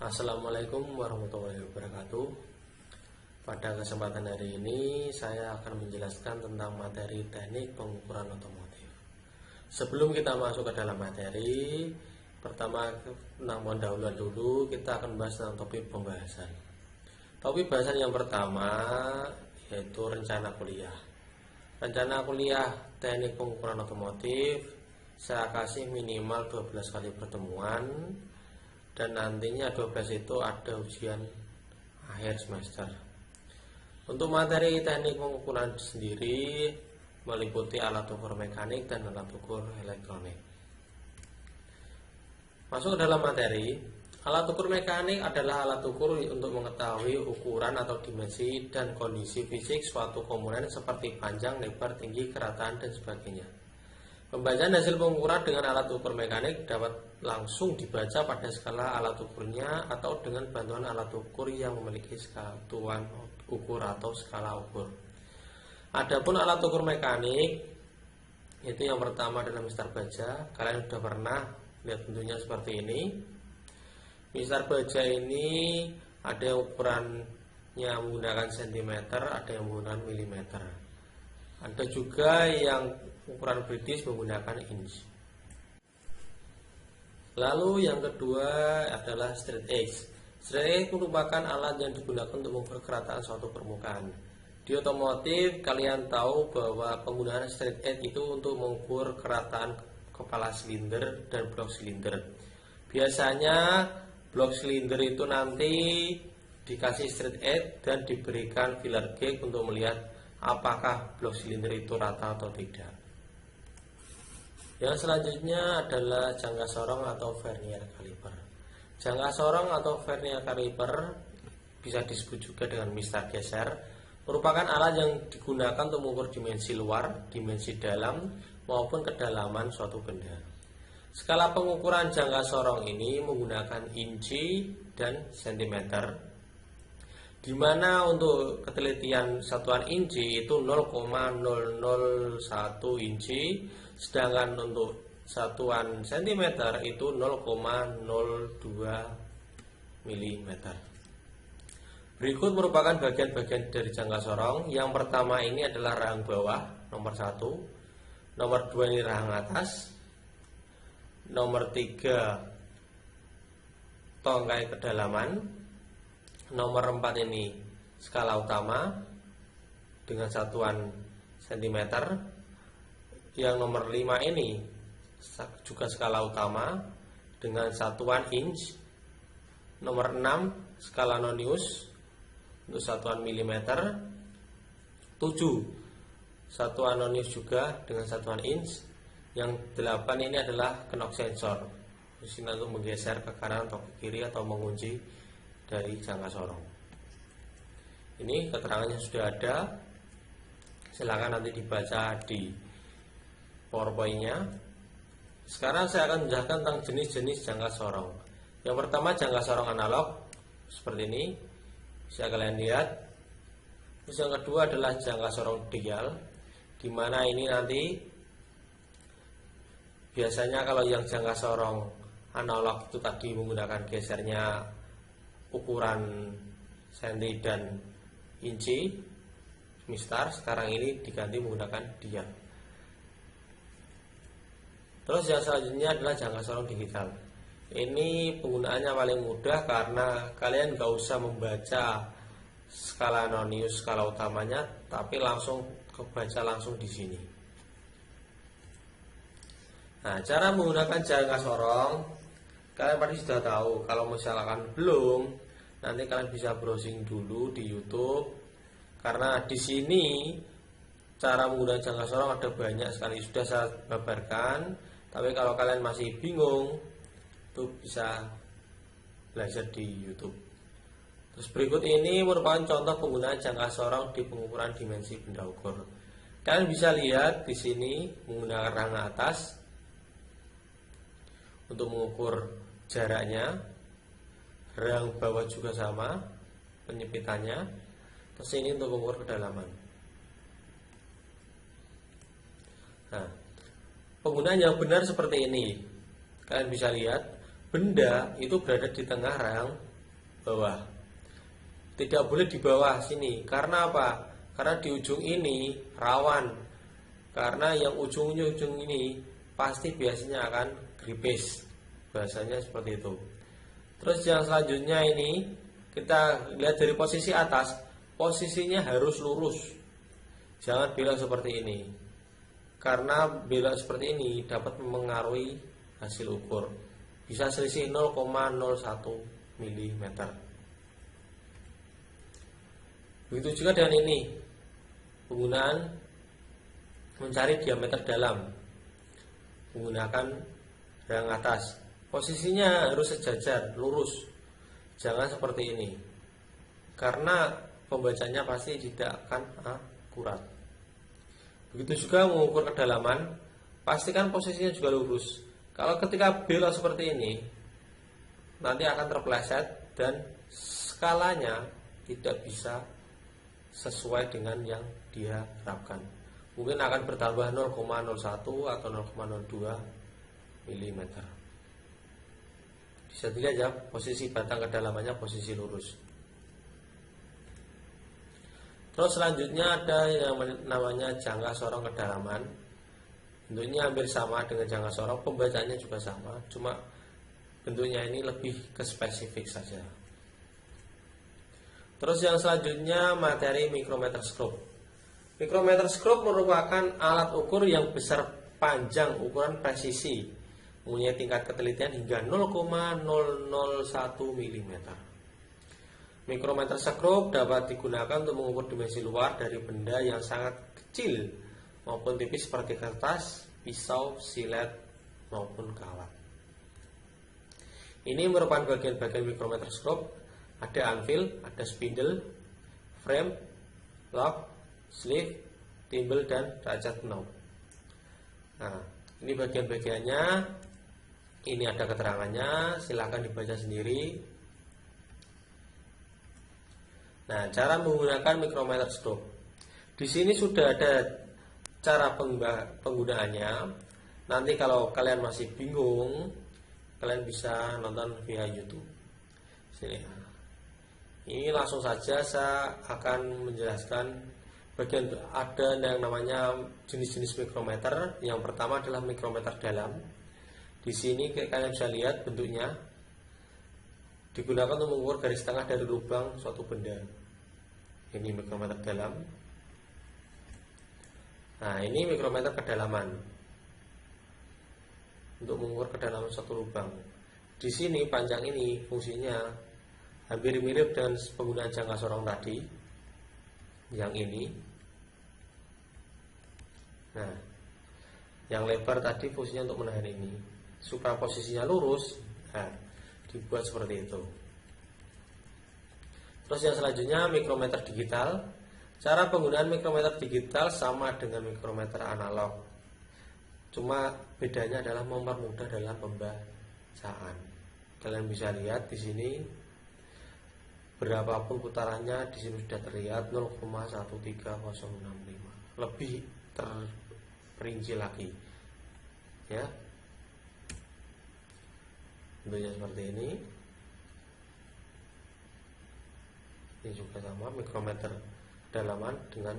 Assalamualaikum warahmatullahi wabarakatuh. Pada kesempatan hari ini saya akan menjelaskan tentang materi teknik pengukuran otomotif. Sebelum kita masuk ke dalam materi, pertama tentang pendahuluan dulu, kita akan bahas tentang topik pembahasan. Topik bahasan yang pertama yaitu rencana kuliah. Rencana kuliah teknik pengukuran otomotif saya kasih minimal 12 kali pertemuan, dan nantinya 12 itu ada ujian akhir semester. Untuk materi teknik pengukuran sendiri meliputi alat ukur mekanik dan alat ukur elektronik. Masuk ke dalam materi. Alat ukur mekanik adalah alat ukur untuk mengetahui ukuran atau dimensi dan kondisi fisik suatu komponen seperti panjang, lebar, tinggi, kerataan, dan sebagainya. Pembacaan hasil pengukuran dengan alat ukur mekanik dapat langsung dibaca pada skala alat ukurnya atau dengan bantuan alat ukur yang memiliki satuan ukur atau skala ukur. Adapun alat ukur mekanik, itu yang pertama adalah mistar baja. Kalian sudah pernah lihat bentuknya seperti ini. Mistar baja ini ada yang ukurannya menggunakan cm, ada yang menggunakan mm. Ada juga yang ukuran British menggunakan inch. Lalu yang kedua adalah straight edge. Straight edge merupakan alat yang digunakan untuk mengukur kerataan suatu permukaan. Di otomotif kalian tahu bahwa penggunaan straight edge itu untuk mengukur kerataan kepala silinder dan blok silinder. Biasanya blok silinder itu nanti dikasih straight edge dan diberikan filler gauge untuk melihat apakah blok silinder itu rata atau tidak. Yang selanjutnya adalah jangka sorong atau vernier caliper. Jangka sorong atau vernier caliper bisa disebut juga dengan mistar geser, merupakan alat yang digunakan untuk mengukur dimensi luar, dimensi dalam, maupun kedalaman suatu benda. Skala pengukuran jangka sorong ini menggunakan inci dan sentimeter, di mana untuk ketelitian satuan inci itu 0,001 inci, sedangkan untuk satuan sentimeter itu 0,02 mm. Berikut merupakan bagian-bagian dari jangka sorong. Yang pertama ini adalah rahang bawah, nomor 1. Nomor 2 ini rahang atas. Nomor 3 tongkai kedalaman. Nomor 4 ini skala utama dengan satuan cm. Yang nomor 5 ini juga skala utama dengan satuan inch. Nomor 6 skala nonius untuk satuan mm. 7 satuan nonius juga dengan satuan inch. Yang 8 ini adalah knock sensor, mesin untuk menggeser ke kanan atau ke kiri atau mengunci dari jangka sorong. Ini keterangannya sudah ada, silakan nanti dibaca di PowerPoint-nya. Sekarang saya akan menjelaskan tentang jenis-jenis jangka sorong. Yang pertama jangka sorong analog seperti ini, bisa kalian lihat. Terus yang kedua adalah jangka sorong dial, di mana ini nanti biasanya kalau yang jangka sorong analog itu tadi menggunakan gesernya ukuran senti dan inci mistar, sekarang ini diganti menggunakan dial. Terus yang selanjutnya adalah jangka sorong digital. Ini penggunaannya paling mudah karena kalian gak usah membaca skala nonius, skala utamanya, tapi langsung kebaca langsung di sini. Nah, cara menggunakan jangka sorong kalian pasti sudah tahu. Kalau misalkan belum, nanti kalian bisa browsing dulu di YouTube, karena di sini cara menggunakan jangka sorong ada banyak sekali, sudah saya paparkan. Tapi kalau kalian masih bingung, itu bisa belajar di YouTube. Terus berikut ini merupakan contoh penggunaan jangka sorong di pengukuran dimensi benda ukur. Kalian bisa lihat di sini menggunakan rahang atas untuk mengukur jaraknya, rahang bawah juga sama penyempitannya, terus ini untuk mengukur kedalaman. Nah, penggunaan yang benar seperti ini. Kalian bisa lihat benda itu berada di tengah rang bawah, tidak boleh di bawah sini. Karena apa? Karena di ujung ini rawan, karena yang ujung ini pasti biasanya akan gripis, bahasanya seperti itu. Terus yang selanjutnya ini kita lihat dari posisi atas, posisinya harus lurus, jangan belok seperti ini, karena belok seperti ini dapat mempengaruhi hasil ukur, bisa selisih 0,01 mm. Begitu juga dengan ini, penggunaan mencari diameter dalam menggunakan rang atas, posisinya harus sejajar, lurus, jangan seperti ini, karena pembacanya pasti tidak akan akurat. Begitu juga mengukur kedalaman, pastikan posisinya juga lurus. Kalau ketika belok seperti ini, nanti akan terpeleset dan skalanya tidak bisa sesuai dengan yang dia harapkan. Mungkin akan bertambah 0,01 atau 0,02 mm. Bisa dilihat ya, posisi batang kedalamannya posisi lurus. Terus selanjutnya ada yang namanya jangka sorong kedalaman. Bentuknya hampir sama dengan jangka sorong, pembacaannya juga sama, cuma bentuknya ini lebih ke spesifik saja. Terus yang selanjutnya materi micrometer scope. Micrometer scope merupakan alat ukur yang besar panjang, ukuran presisi, mempunyai tingkat ketelitian hingga 0,001 mm. Micrometer scope dapat digunakan untuk mengukur dimensi luar dari benda yang sangat kecil maupun tipis seperti kertas, pisau, silet, maupun kawat. Ini merupakan bagian-bagian micrometer scope. Ada anvil, ada spindle, frame, lock, sleeve, thimble, dan derajat knob. Nah, ini bagian-bagiannya. Ini ada keterangannya, silahkan dibaca sendiri. Nah, cara menggunakan micrometer scope. Di sini sudah ada cara penggunaannya. Nanti kalau kalian masih bingung, kalian bisa nonton via YouTube. Sini. Ini langsung saja saya akan menjelaskan bagian. Ada yang namanya jenis-jenis mikrometer. Yang pertama adalah mikrometer dalam. Di sini kalian bisa lihat bentuknya, digunakan untuk mengukur garis tengah dari lubang suatu benda. Ini mikrometer dalam. Nah, ini mikrometer kedalaman, untuk mengukur kedalaman suatu lubang. Di sini panjang ini fungsinya hampir mirip dengan penggunaan jangka sorong tadi, yang ini. Nah, yang lebar tadi fungsinya untuk menahan ini, supaya posisinya lurus. Nah, dibuat seperti itu. Terus yang selanjutnya mikrometer digital. Cara penggunaan mikrometer digital sama dengan mikrometer analog, cuma bedanya adalah mempermudah dalam pembacaan. Kalian bisa lihat di sini berapapun putarannya, di sini sudah terlihat 0,13065, lebih terperinci lagi, ya. Bentuknya seperti ini. Ini juga sama, mikrometer kedalaman dengan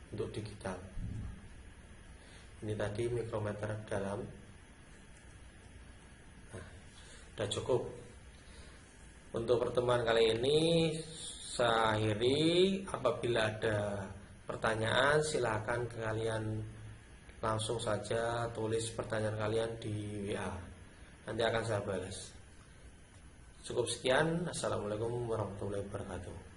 bentuk digital. Ini tadi mikrometer dalam. Nah, sudah cukup. Untuk pertemuan kali ini saya akhiri. Apabila ada pertanyaan, silakan kalian langsung saja tulis pertanyaan kalian di WA. Nanti akan saya balas. Cukup sekian. Assalamualaikum warahmatullahi wabarakatuh.